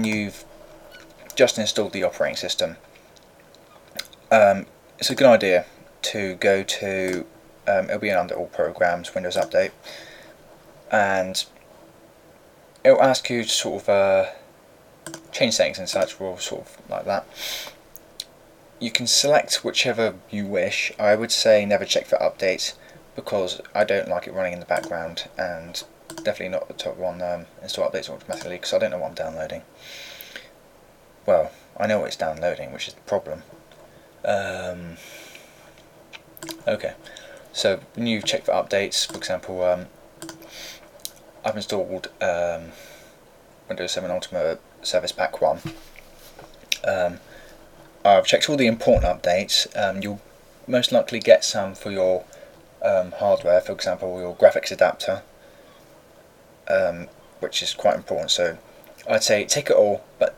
when you've just installed the operating system, it's a good idea to go to, it'll be under all programs, Windows Update, and it'll ask you to sort of change settings and such, or sort of like that. You can select whichever you wish. I would say never check for updates, because I don't like it running in the background, and definitely not the top one, install updates automatically, because I don't know what I'm downloading. Well, I know what it's downloading, which is the problem. Okay, so when you check for updates, for example, I've installed Windows 7 Ultimate Service Pack 1. I've checked all the important updates. You'll most likely get some for your hardware, for example your graphics adapter, which is quite important, so I'd say take it all, but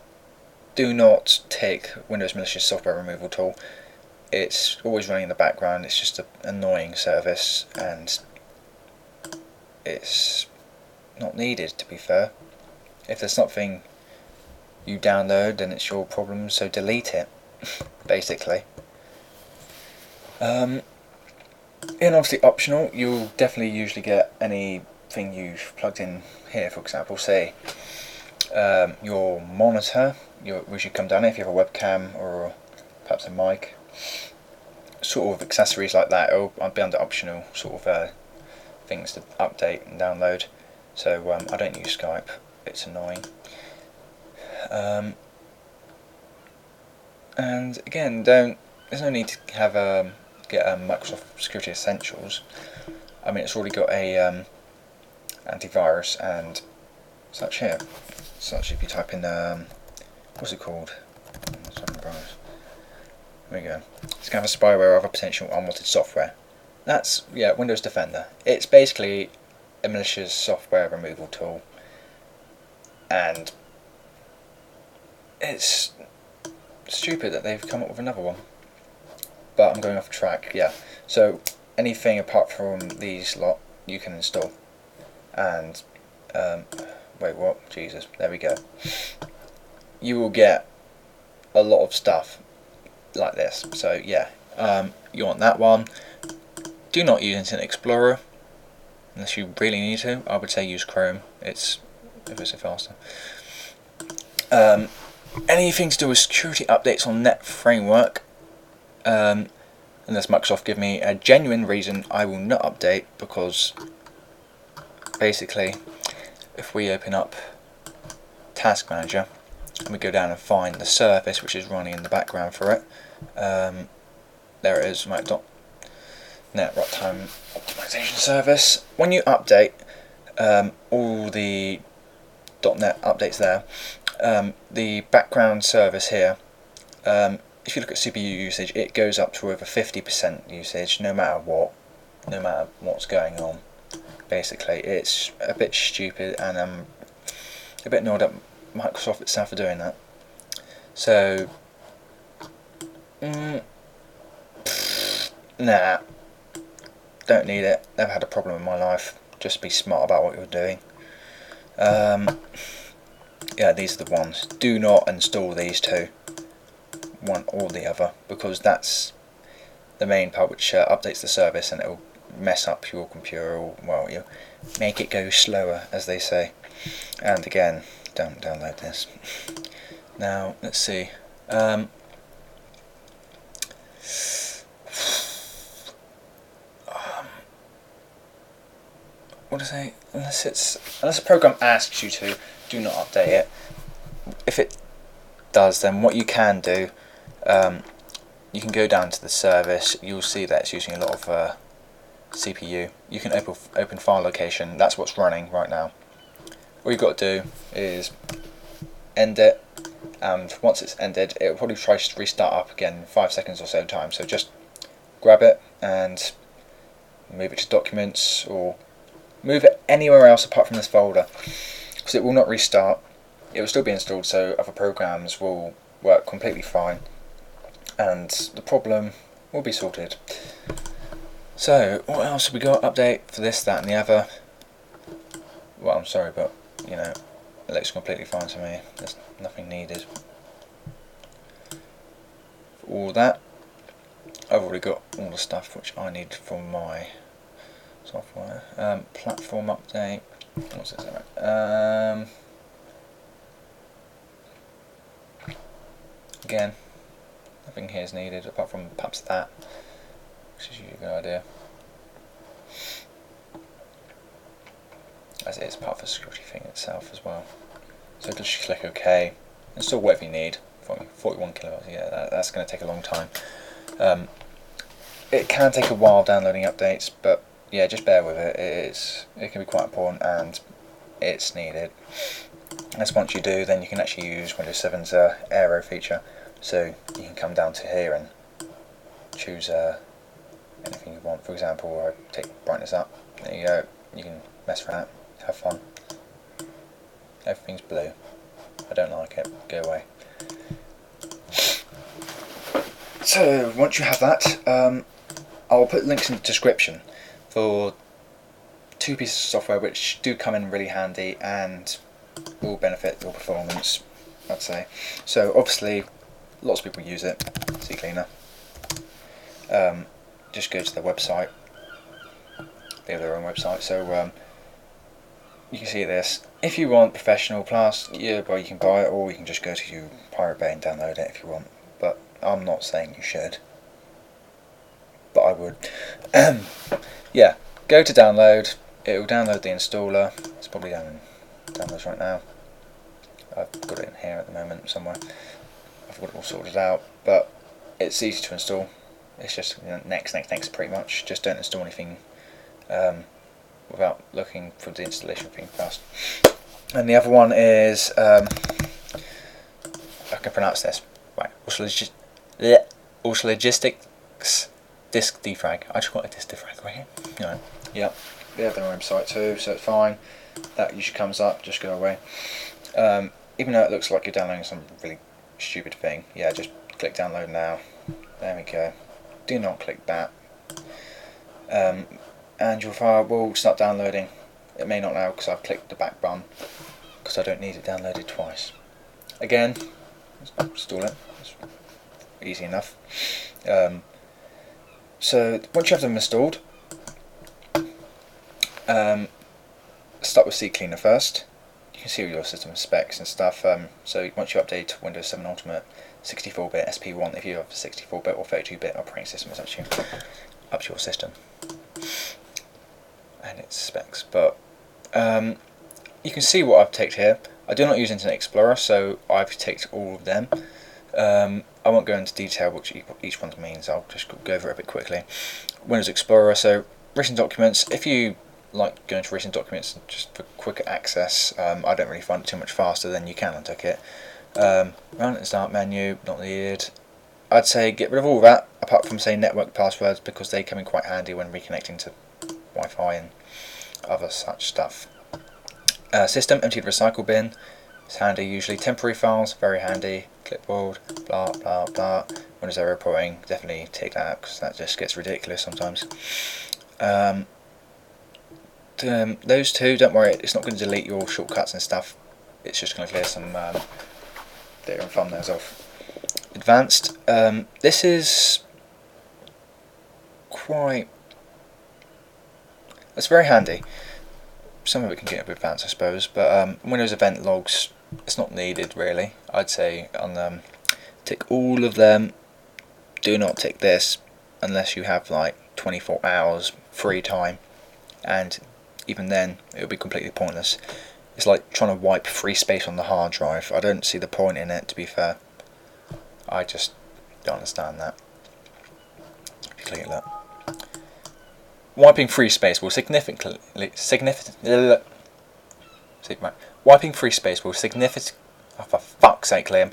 do not take Windows Malicious Software Removal Tool. It's always running in the background, it's just an annoying service, and it's not needed, to be fair. If there's something you download, then it's your problem, so delete it, basically. And obviously optional, you'll definitely usually get anything you've plugged in here, for example, say your monitor, which should come down if you have a webcam or perhaps a mic, sort of accessories like that. I'll be under optional sort of things to update and download. So I don't use Skype, it's annoying. And again, there's no need to have get Microsoft Security Essentials. I mean, it's already got a antivirus and such here. Such if you type in what's it called? There we go. Scan for spyware or other potential unwanted software. That's Windows Defender. It's basically a malicious software removal tool, and it's stupid that they've come up with another one. But I'm going off track. Yeah. So anything apart from these lot you can install, and wait, what? Jesus, there we go. You will get a lot of stuff like this. So yeah, you want that one. Do not use Internet Explorer unless you really need to. I would say use Chrome. It's ever so faster. Anything to do with security updates on Net Framework, unless Microsoft give me a genuine reason, I will not update, because basically if we open up Task Manager and we go down and find the service which is running in the background for it, there it is, .NET Runtime Optimization Service. When you update all the .NET updates there, the background service here, if you look at CPU usage, it goes up to over 50% usage no matter what's going on. Basically, it's a bit stupid, and I'm a bit annoyed at Microsoft itself for doing that. So nah, don't need it. Never had a problem in my life. Just be smart about what you're doing. Yeah, these are the ones. Do not install these two, one or the other, because that's the main part which updates the service, and it will mess up your computer, or well, you make it go slower, as they say. And again, don't download this. Now let's see. What to say? Unless a program asks you to, do not update it. If it does, then what you can do, you can go down to the service. You'll see that it's using a lot of CPU. You can open file location. That's what's running right now. All you've got to do is end it, and once it's ended, it will probably try to restart up again in 5 seconds or so time. So just grab it and move it to documents, or move it anywhere else apart from this folder, because it will not restart. It will still be installed, so other programs will work completely fine, and the problem will be sorted. So what else have we got? Update for this, that and the other. Well, I'm sorry, but you know, it looks completely fine to me. There's nothing needed. For all that, I've already got all the stuff which I need from my software. Platform update. What's this about? Again, nothing here is needed apart from perhaps that, which is usually a good idea. As it is part of the security thing itself as well. So just click OK. Install whatever you need. 41 kilobytes. Yeah, that's going to take a long time. It can take a while downloading updates, but yeah, just bear with it. It can be quite important and it's needed. And once you do, then you can actually use Windows 7's Aero feature. So you can come down to here and choose anything you want. For example, I take brightness up. There you go. You can mess around, have fun. Everything's blue. I don't like it. Go away. So once you have that, I'll put links in the description for 2 pieces of software which do come in really handy and will benefit your performance, I'd say. So obviously lots of people use it, CCleaner. Just go to their website. They have their own website, so you can see this. If you want professional plus, yeah, well, you can buy it, or you can just go to Pirate Bay and download it if you want. But I'm not saying you should, but I would. Yeah, go to download. It will download the installer. It's probably down in downloads right now. I've got it in here at the moment somewhere. I've got it all sorted out, but it's easy to install. It's just next pretty much. Just don't install anything without looking for the installation thing first. And the other one is I can pronounce this right. Logistics disk defrag. I just got a disk defrag right here. You know, yep. They have their own website too, so it's fine. That usually comes up. Just go away. Even though it looks like you're downloading some really stupid thing, yeah, just click download now. There we go. Do not click that. And your file will start downloading. It may not now because I've clicked the back button because I don't need it downloaded twice. Again, install it. It's easy enough. So once you have them installed, start with CCleaner first. You can see all your system specs and stuff. So once you update to Windows 7 Ultimate 64-bit SP1, if you have a 64-bit or 32-bit operating system, it's actually up to your system and its specs. But you can see what I've ticked here. I do not use Internet Explorer, so I've ticked all of them. I won't go into detail what each one means. I'll just go over it a bit quickly. Windows Explorer, so recent documents. If you like going to recent documents just for quicker access, I don't really find it too much faster than you can untick it. Run and start menu, not needed. I'd say get rid of all that, apart from say network passwords, because they come in quite handy when reconnecting to Wi-Fi and other such stuff. System, empty the recycle bin. It's handy usually. Temporary files, very handy. Clipboard, blah blah blah. Windows error reporting, definitely take that out because that just gets ridiculous sometimes. Those two, don't worry, it's not going to delete your shortcuts and stuff. It's just going to clear some data and thumbnails off. Advanced. This is quite. It's very handy. Some of it can get a bit advanced, I suppose, but Windows event logs, it's not needed really. I'd say on tick all of them. Do not tick this unless you have like 24 hours free time, and even then it would be completely pointless. It's like trying to wipe free space on the hard drive. I don't see the point in it, to be fair. I just don't understand that. If you click that, wiping free space will significantly wiping free space will significantly. Oh, for fuck's sake, Liam.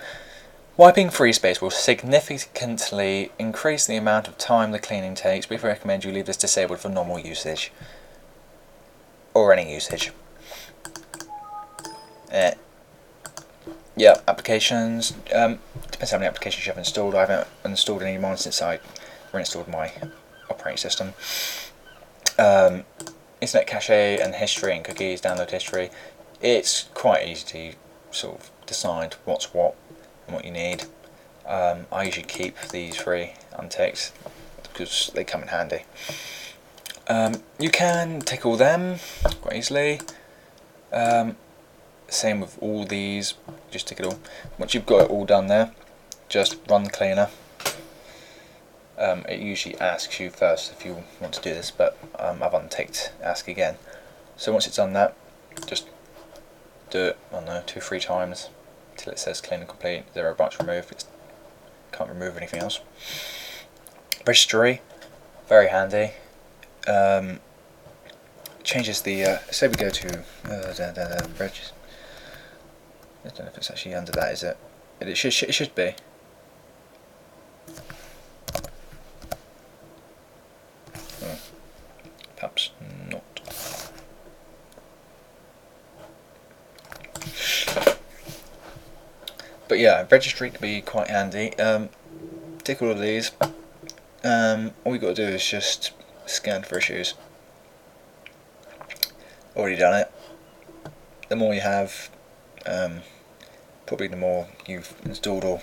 Wiping free space will significantly increase the amount of time the cleaning takes. We recommend you leave this disabled for normal usage or any usage. Yeah, applications. Depends how many applications you have installed. I haven't installed any of mine since I reinstalled my operating system. Internet cache and history and cookies, download history. It's quite easy to sort of decide what's what and what you need. I usually keep these 3 unticked because they come in handy. You can tick all them quite easily. Same with all these, just tick it all. Once you've got it all done there, just run the cleaner. It usually asks you first if you want to do this, but I've unticked ask again. So once it's done that, just do it, I don't know, 2-3 times till it says cleaner complete, 0 bytes removed. It can't remove anything else. Registry, very handy. Changes the, say we go to registry. I don't know if it's actually under that, is it? It should be. Perhaps not. But yeah, registry can be quite handy. Tick all of these. All you got to do is just scan for issues. Already done it. The more you have, probably the more you've installed or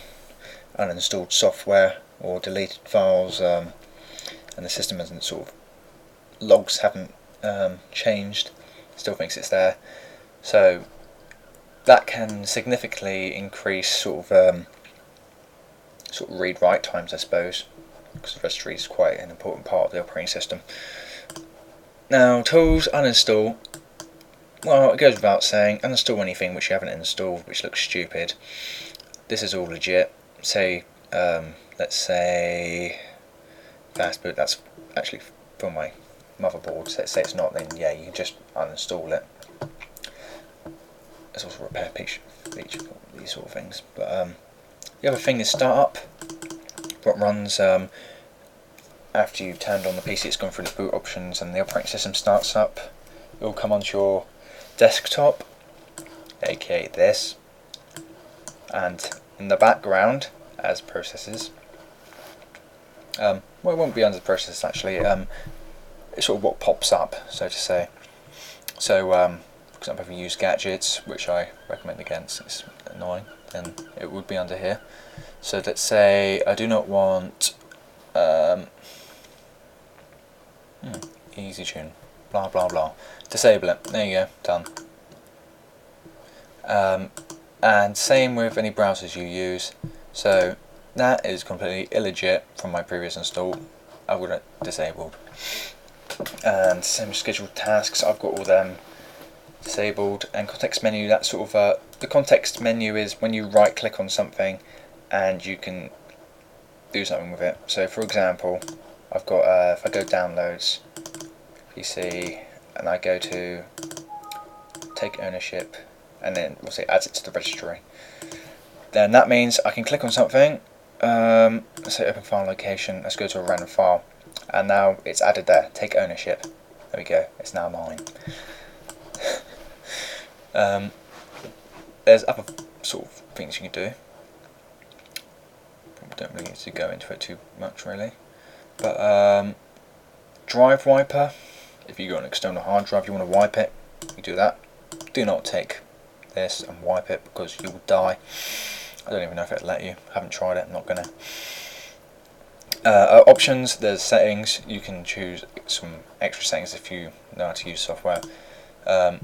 uninstalled software or deleted files, and the system hasn't sort of logs haven't changed, still thinks it's there. So that can significantly increase sort of read-write times, I suppose, because the registry is quite an important part of the operating system. Now, tools, uninstall. Well, it goes without saying, uninstall anything which you haven't installed, which looks stupid. This is all legit. Say, let's say Fastboot, that's actually from my motherboard. So say it's not, then yeah, you can just uninstall it. There's also repair feature, these sort of things. But the other thing is startup. What runs after you've turned on the PC, it's gone through the boot options and the operating system starts up. It will come onto your desktop, aka this, and in the background as processes. Well, it won't be under the process actually. It's sort of what pops up, so to say. So, for example, if you use gadgets, which I recommend against, it's annoying, then it would be under here. So let's say I do not want easy tune, blah blah blah. Disable it. There you go, done. And same with any browsers you use. So that is completely illegit from my previous install. I've got it disabled. And same scheduled tasks, I've got all them disabled. And context menu, that sort of the context menu is when you right click on something and you can do something with it. So for example, I've got if I go downloads PC and I go to take ownership and then we'll say adds it to the registry, then that means I can click on something, let's say open file location, let's go to a random file, and now it's added there, take ownership. There we go, it's now mine. There's other sort of things you can do. Don't really need to go into it too much really, but drive wiper, if you got an external hard drive you want to wipe it, you do that. Do not take this and wipe it because you will die. I don't even know if it'll let you, I haven't tried it, I'm not gonna. Options, there's settings, you can choose some extra settings if you know how to use software. Not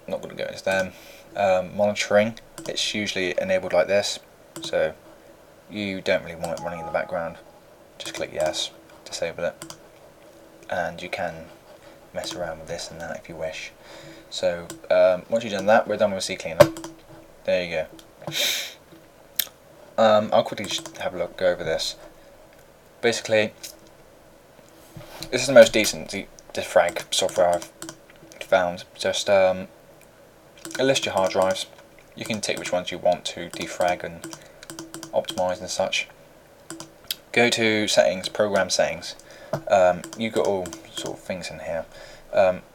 going to go into them. Monitoring, it's usually enabled like this, so you don't really want it running in the background. Just click yes, disable it, and you can mess around with this and that if you wish. So once you've done that, we're done with CCleaner. There you go. I'll quickly just have a look, go over this. Basically, this is the most decent defrag software I've found. Just list your hard drives. You can take which ones you want to defrag and optimize and such. Go to settings, program settings. You've got all sort of things in here.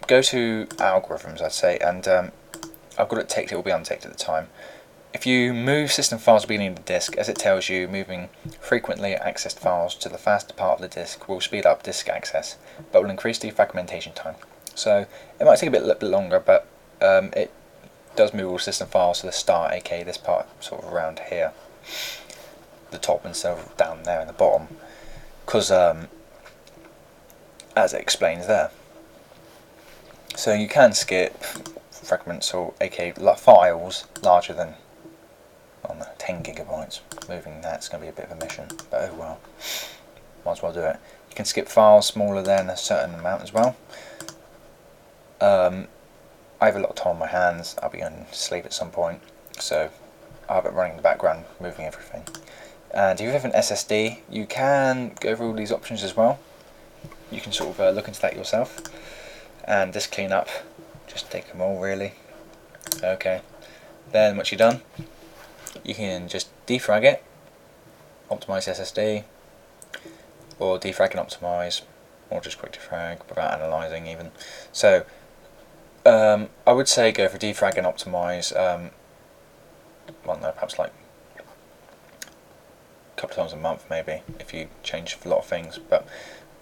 Go to algorithms, I'd say, and I've got it ticked, it will be unticked at the time. If you move system files beginning of the disk, as it tells you, moving frequently accessed files to the faster part of the disk will speed up disk access, but will increase defragmentation time. So it might take a bit longer, but it does move all system files to the start, aka this part sort of around here, the top instead of down there in the bottom, because as it explains there. So you can skip fragments, or aka files larger than 10 gigabytes. Moving that's going to be a bit of a mission, but oh well, might as well do it. You can skip files smaller than a certain amount as well. I have a lot of time on my hands. I'll be going to sleep at some point, so I have it running in the background, moving everything. And if you have an SSD, you can go through all these options as well. You can sort of look into that yourself, and just clean up, just take them all really. Okay, then once you're done, you can just defrag it, optimize SSD, or defrag and optimize, or just quick defrag without analyzing even. So I would say go for defrag and optimize. Well, no, perhaps like a couple of times a month maybe, if you change a lot of things. But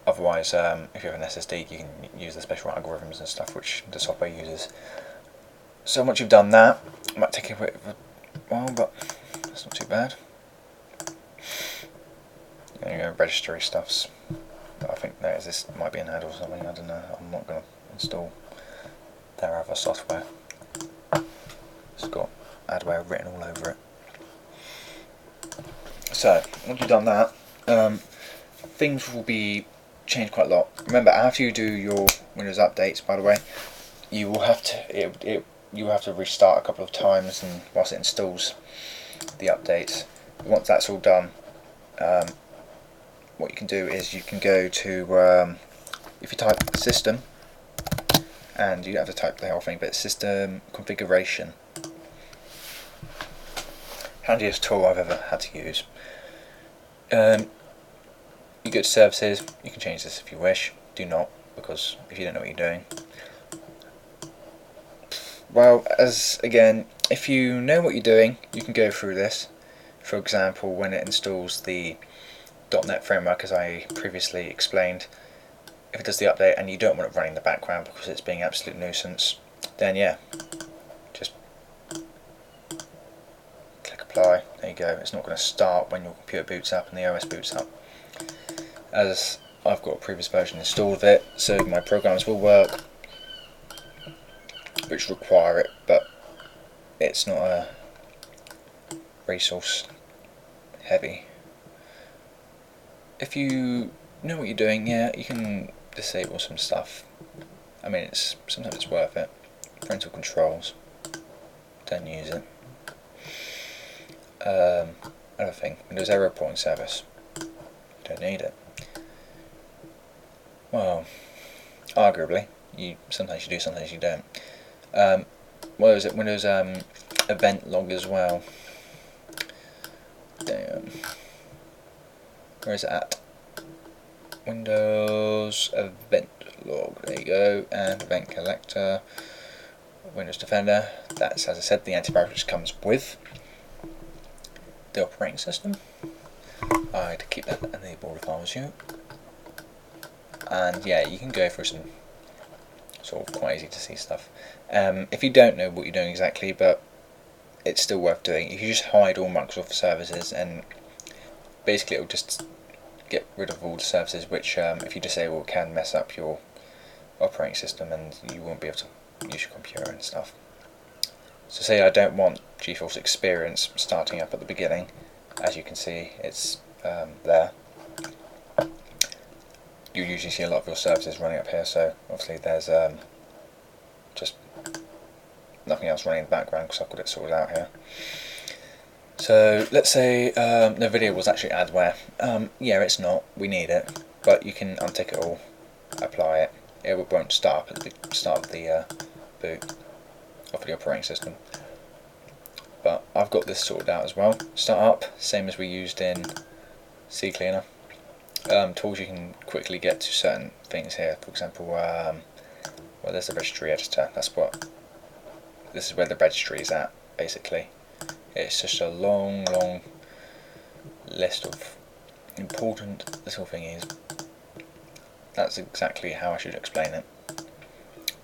otherwise, if you have an SSD, you can use the special algorithms and stuff which the software uses. So once you've done that, it might take a bit of a while, but that's not too bad. There you go, registry stuffs. I think this might be an ad or something, I don't know. I'm not going to install their other software. It's got adware written all over it. So once you've done that, things will be changed quite a lot. Remember, after you do your Windows updates, by the way, you will have to you will have to restart a couple of times, and whilst it installs the updates. Once that's all done, what you can do is you can go to if you type system, and you have to type the whole thing, but system configuration. Handiest tool I've ever had to use. You go to services, you can change this if you wish. Do not, because if you don't know what you're doing. Well, as again, if you know what you're doing, you can go through this. For example, when it installs the .NET framework, as I previously explained, if it does the update and you don't want it running in the background because it's being an absolute nuisance, then yeah, just click apply. There you go. It's not going to start when your computer boots up and the OS boots up. As I've got a previous version installed of it, so my programs will work, which require it, but it's not a resource heavy. If you know what you're doing, yeah, you can disable some stuff. I mean, sometimes it's worth it. Parental controls, don't use it. Another thing, Windows Error Reporting Service, don't need it. Well, arguably, sometimes you do, sometimes you don't. What is it? Windows event log as well. Damn. Where is it at? Windows event log. There you go. And event collector. Windows Defender. That's, as I said, the antivirus which comes with the operating system. I'd keep that enabled if I was you. And yeah, you can go through some sort of quite easy to see stuff. If you don't know what you're doing exactly, but it's still worth doing, if you just hide all Microsoft services, and basically it will just get rid of all the services which, if you disable, can mess up your operating system and you won't be able to use your computer and stuff. So say I don't want GeForce Experience starting up at the beginning. As you can see, it's there. You usually see a lot of your services running up here, so obviously there's just nothing else running in the background because I've got it sorted out here. So let's say the video was actually adware. Yeah, it's not. We need it, but you can untick it all, apply it. It won't start at the start of the boot of the operating system. But I've got this sorted out as well. Start up, same as we used in CCleaner. Tools you can quickly get to certain things here. For example, well, there's the registry editor. This is where the registry is at, basically. It's just a long list of important little thingies. That's exactly how I should explain it.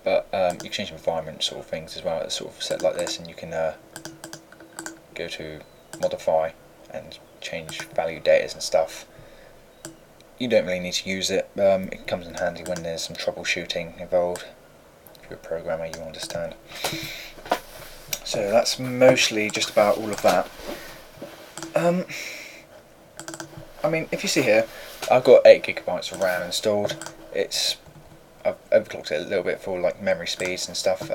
but you can change environment sort of things as well. It's sort of set like this, and you can go to modify and change value data and stuff. You don't really need to use it. It comes in handy when there's some troubleshooting involved. If you're a programmer, you understand. So that's mostly just about all of that. I mean, if you see here, I've got 8 gigabytes of RAM installed. I've overclocked it a little bit for like memory speeds and stuff.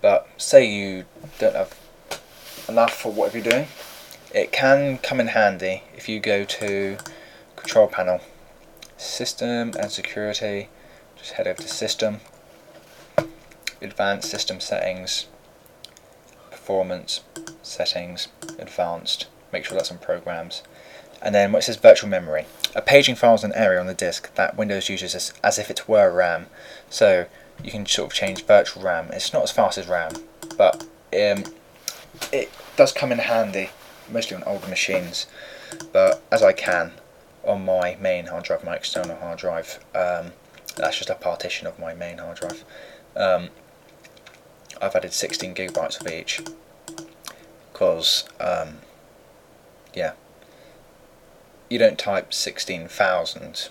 But say you don't have enough for whatever you're doing, it can come in handy if you go to Control Panel, System and Security. Just head over to System, Advanced System Settings, Performance Settings, Advanced. Make sure that's on Programs. And then what it says Virtual Memory. A paging file is an area on the disk that Windows uses as if it were RAM. So you can sort of change virtual RAM. It's not as fast as RAM, but it does come in handy, mostly on older machines. But as I can on my main hard drive, my external hard drive, that's just a partition of my main hard drive. I've added 16 gigabytes of each because, yeah, you don't type 16,000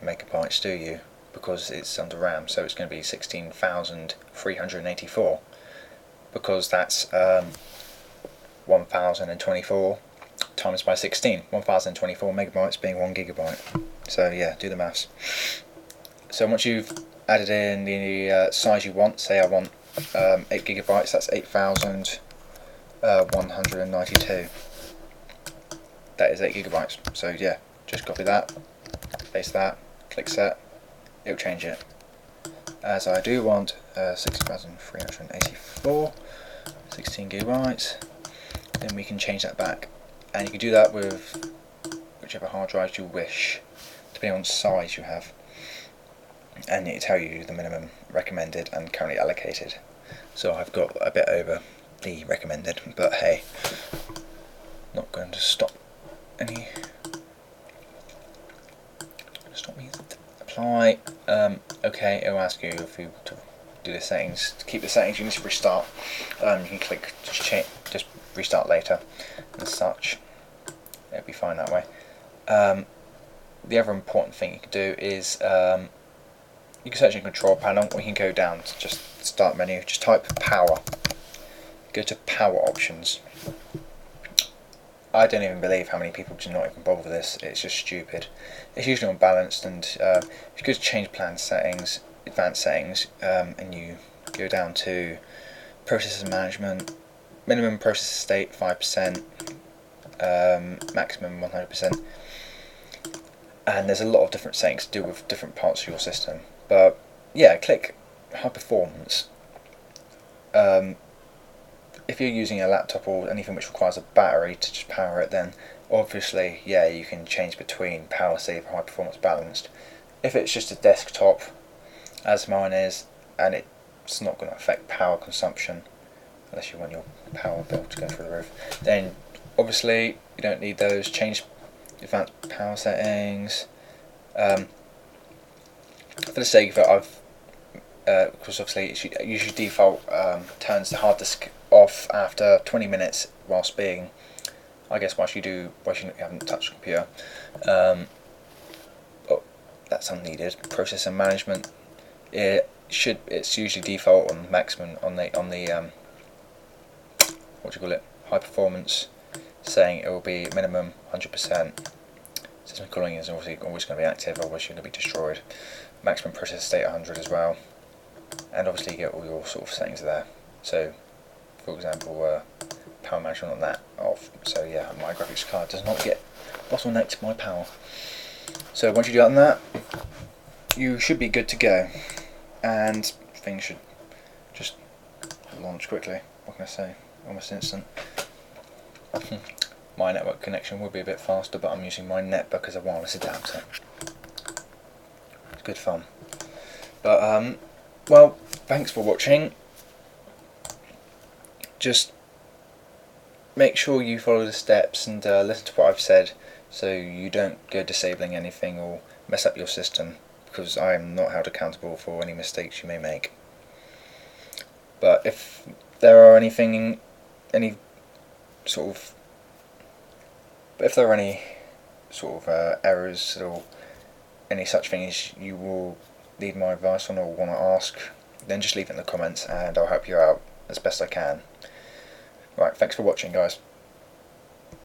megabytes, do you? Because it's under RAM, so it's going to be 16,384, because that's 1024 times by 16. 1024 megabytes being 1 gigabyte. So yeah, do the maths. So once you've added in the size you want, say I want 8 gigabytes, that's 8,192. That is 8 gigabytes. So yeah, just copy that, paste that, click set, it'll change it. As I do want 6,384, 16 gigabytes, then we can change that back. And you can do that with whichever hard drives you wish, depending on the size you have. And it'll tell you the minimum recommended and currently allocated. So I've got a bit over the recommended, but hey, not going to stop me apply. Okay, it'll ask you if you to do the settings. To keep the settings, you need to restart. You can click just restart later and such. It'll be fine that way. The other important thing you can do is you can search in Control Panel, or you can go down to just Start menu, just type Power. Go to Power Options. I don't even believe how many people do not even bother with this. It's just stupid. It's usually unbalanced, and if you go to Change Plan Settings, Advanced Settings, and you go down to Processor Management, minimum processor state 5%, maximum 100%, and there's a lot of different settings to do with different parts of your system. But yeah, click High Performance. If you're using a laptop or anything which requires a battery to just power it, then obviously, yeah, you can change between power save and high performance balanced. If it's just a desktop, as mine is, and it's not going to affect power consumption, unless you want your power bill to go through the roof, then obviously you don't need those. Change advanced power settings. For the sake of it, I've because obviously it usually default turns the hard disk off after 20 minutes whilst you haven't touched the computer. Oh, that's unneeded. Processor management. It's usually default on maximum on the high performance, saying it will be minimum 100%. System cooling is obviously always going to be active, otherwise you're going to be destroyed. Maximum processor state 100 as well, and obviously you get all your sort of settings there. So, for example, power management on that off. So yeah, my graphics card does not get bottlenecked by power. So once you do that, you should be good to go, and things should just launch quickly. What can I say? Almost instant. My network connection will be a bit faster, but I'm using my netbook as a wireless adapter. It's good fun. But well, thanks for watching. Just make sure you follow the steps and listen to what I've said, so you don't go disabling anything or mess up your system, because I am not held accountable for any mistakes you may make. But if there are any sort of errors or any such things you will need my advice on or want to ask, then just leave it in the comments and I'll help you out as best I can. Right, thanks for watching, guys.